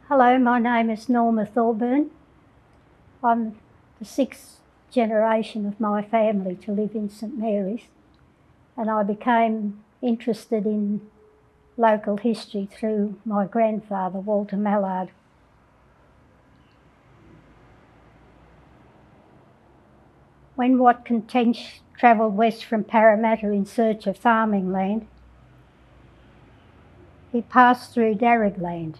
Hello, my name is Norma Thorburn. I'm the sixth generation of my family to live in St Mary's, and I became interested in local history through my grandfather, Walter Mallard. When Watkins travelled west from Parramatta in search of farming land, he passed through Darug land.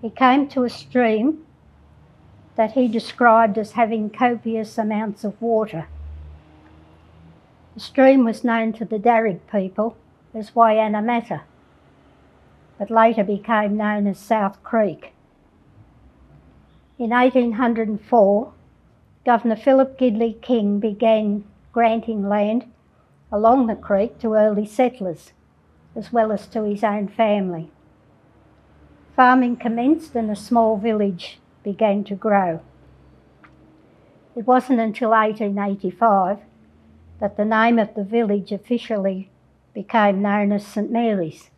He came to a stream that he described as having copious amounts of water. The stream was known to the Darug people as Wiannamatta, but later became known as South Creek. In 1804, Governor Philip Gidley King began granting land along the creek to early settlers, as well as to his own family. Farming commenced and a small village began to grow. It wasn't until 1885 that the name of the village officially became known as St Mary's,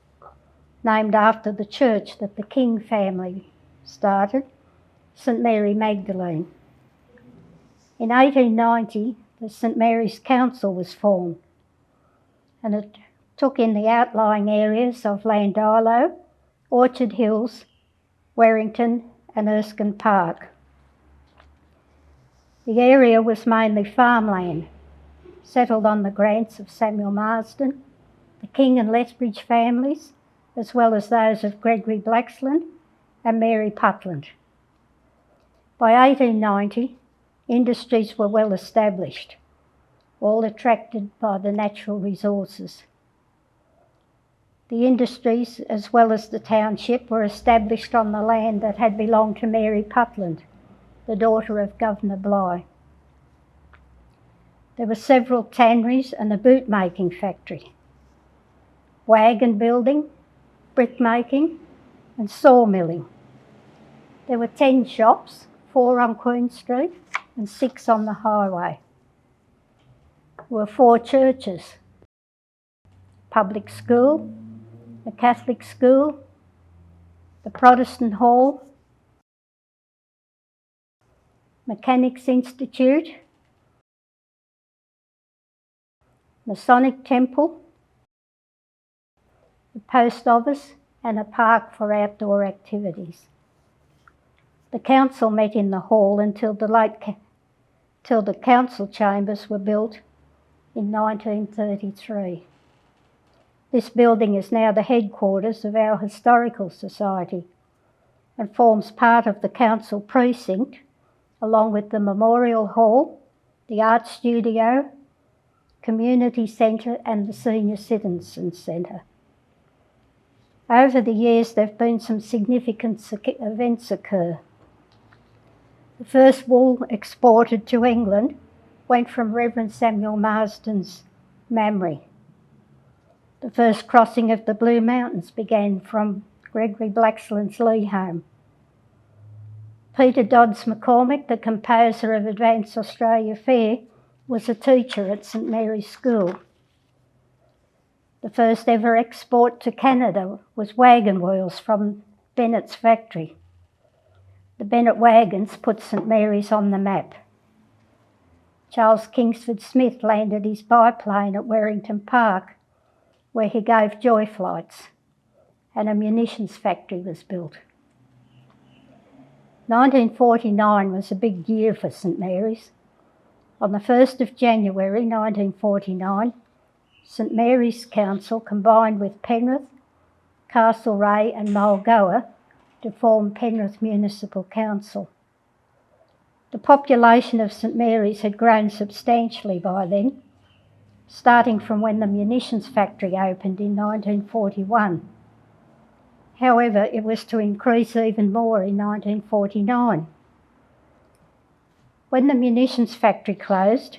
named after the church that the King family started, St Mary Magdalene. In 1890, the St Mary's Council was formed, and it took in the outlying areas of Llandilo, Orchard Hills, Werrington and Werrington Park. The area was mainly farmland, settled on the grants of Samuel Marsden, the King and Lethbridge families, as well as those of Gregory Blaxland and Mary Putland. By 1890, industries were well established, all attracted by the natural resources. The industries, as well as the township, were established on the land that had belonged to Mary Putland, the daughter of Governor Bligh. There were several tanneries and a boot-making factory, wagon building, brickmaking and sawmilling. There were 10 shops, 4 on Queen Street and 6 on the highway. There were 4 churches, public school, the Catholic school, the Protestant hall, Mechanics Institute, Masonic temple, the post office and a park for outdoor activities. The council met in the hall until the council chambers were built in 1933. This building is now the headquarters of our Historical Society and forms part of the council precinct, along with the Memorial Hall, the Art Studio, Community Centre and the Senior Citizens Centre. Over the years there have been some significant events occur. The first wool exported to England went from Reverend Samuel Marsden's Mamre. The first crossing of the Blue Mountains began from Gregory Blaxland's Lee home. Peter Dodds McCormick, the composer of Advanced Australia Fair, was a teacher at St Mary's School. The first ever export to Canada was wagon wheels from Bennett's factory. The Bennett wagons put St Mary's on the map. Charles Kingsford Smith landed his biplane at Werrington Park, where he gave joy flights, and a munitions factory was built. 1949 was a big year for St Mary's. On the 1st of January 1949, St Mary's Council combined with Penrith, Castlereagh and Mulgoa to form Penrith Municipal Council. The population of St Mary's had grown substantially by then, starting from when the munitions factory opened in 1941. However, it was to increase even more in 1949. When the munitions factory closed,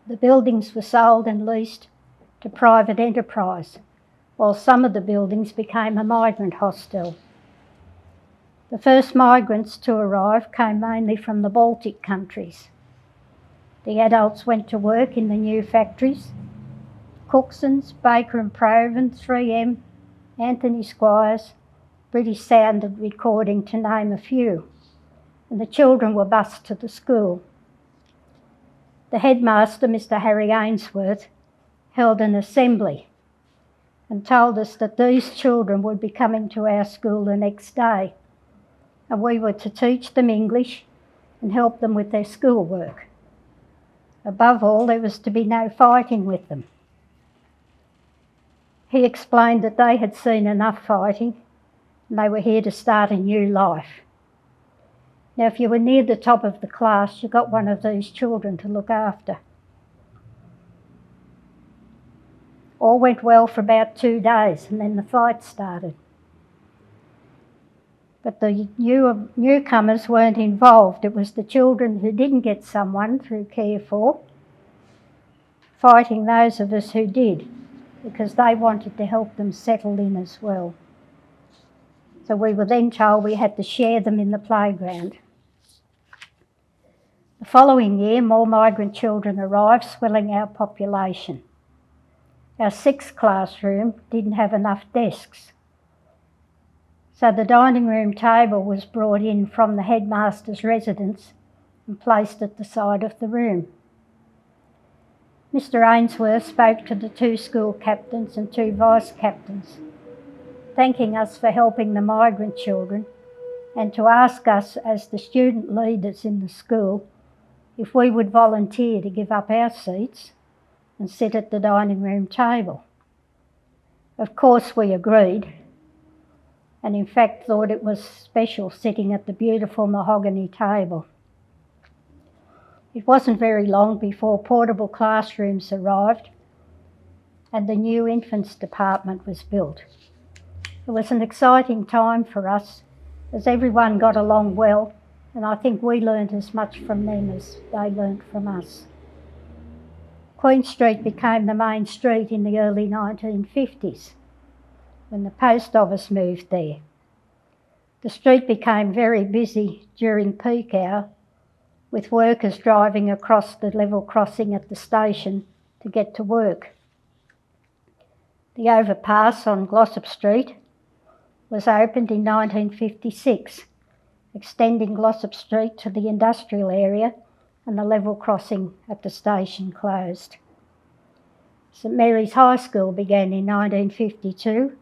the buildings were sold and leased to private enterprise, while some of the buildings became a migrant hostel. The first migrants to arrive came mainly from the Baltic countries. The adults went to work in the new factories: Cookson's, Baker and Provan, 3M, Anthony Squires, British sound and recording, to name a few, and the children were bused to the school. The headmaster, Mr. Harry Ainsworth, held an assembly and told us that these children would be coming to our school the next day, and we were to teach them English and help them with their schoolwork. Above all, there was to be no fighting with them. He explained that they had seen enough fighting and they were here to start a new life. Now, if you were near the top of the class, you got one of these children to look after. All went well for about 2 days, and then the fight started. But the newcomers weren't involved. It was the children who didn't get someone to care for fighting those of us who did, because they wanted to help them settle in as well. So we were then told we had to share them in the playground. The following year, more migrant children arrived, swelling our population. Our 6th classroom didn't have enough desks, so the dining room table was brought in from the headmaster's residence and placed at the side of the room. Mr. Ainsworth spoke to the 2 school captains and 2 vice captains, thanking us for helping the migrant children, and to ask us as the student leaders in the school if we would volunteer to give up our seats and sit at the dining room table. Of course we agreed, and in fact thought it was special sitting at the beautiful mahogany table. It wasn't very long before portable classrooms arrived and the new infants department was built. It was an exciting time for us as everyone got along well, and I think we learnt as much from them as they learnt from us. Queen Street became the main street in the early 1950s when the post office moved there. The street became very busy during peak hour, with workers driving across the level crossing at the station to get to work. The overpass on Glossop Street was opened in 1956, extending Glossop Street to the industrial area, and the level crossing at the station closed. St Mary's High School began in 1952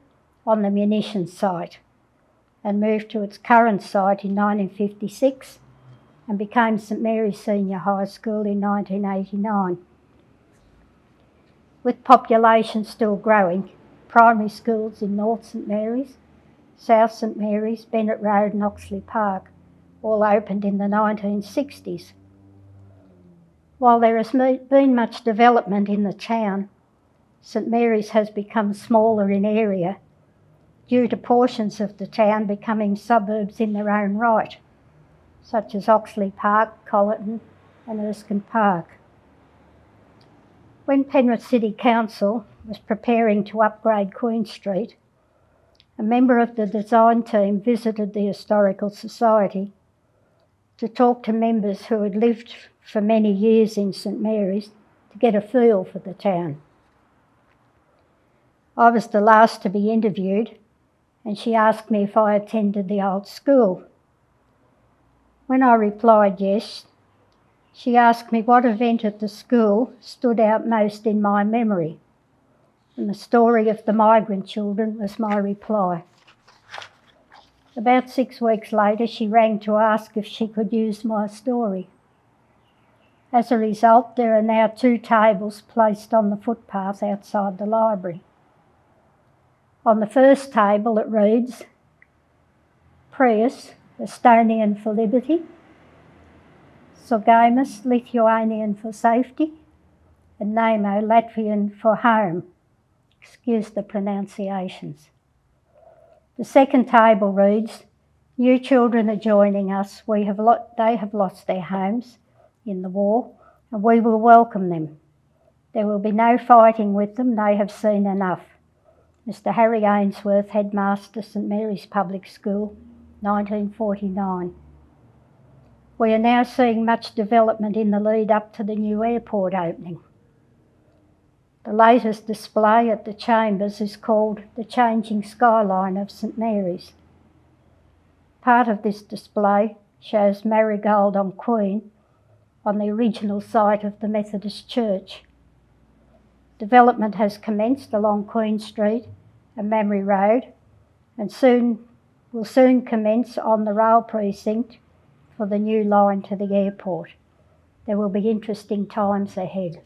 on the munitions site and moved to its current site in 1956 and became St Mary's Senior High School in 1989. With population still growing, primary schools in North St Mary's, South St Mary's, Bennett Road and Oxley Park all opened in the 1960s. While there has been much development in the town, St Mary's has become smaller in area due to portions of the town becoming suburbs in their own right, such as Oxley Park, Colleton and Erskine Park. When Penrith City Council was preparing to upgrade Queen Street, a member of the design team visited the Historical Society to talk to members who had lived for many years in St Mary's to get a feel for the town. I was the last to be interviewed, and she asked me if I attended the old school. When I replied yes, she asked me what event at the school stood out most in my memory, and the story of the migrant children was my reply. About 6 weeks later, she rang to ask if she could use my story. As a result, there are now 2 tables placed on the footpath outside the library. On the first table it reads, Prius, Estonian for liberty, Sorgamus, Lithuanian for safety, and Namo, Latvian for home. Excuse the pronunciations. The second table reads, New children are joining us. They have lost their homes in the war, and we will welcome them. There will be no fighting with them. They have seen enough. Mr. Harry Ainsworth, Headmaster, St Mary's Public School, 1949. We are now seeing much development in the lead up to the new airport opening. The latest display at the Chambers is called The Changing Skyline of St Mary's, Part of this display shows Marigold on Queen on the original site of the Methodist Church. Development has commenced along Queen Street and Mamre Road and will soon commence on the rail precinct for the new line to the airport. There will be interesting times ahead.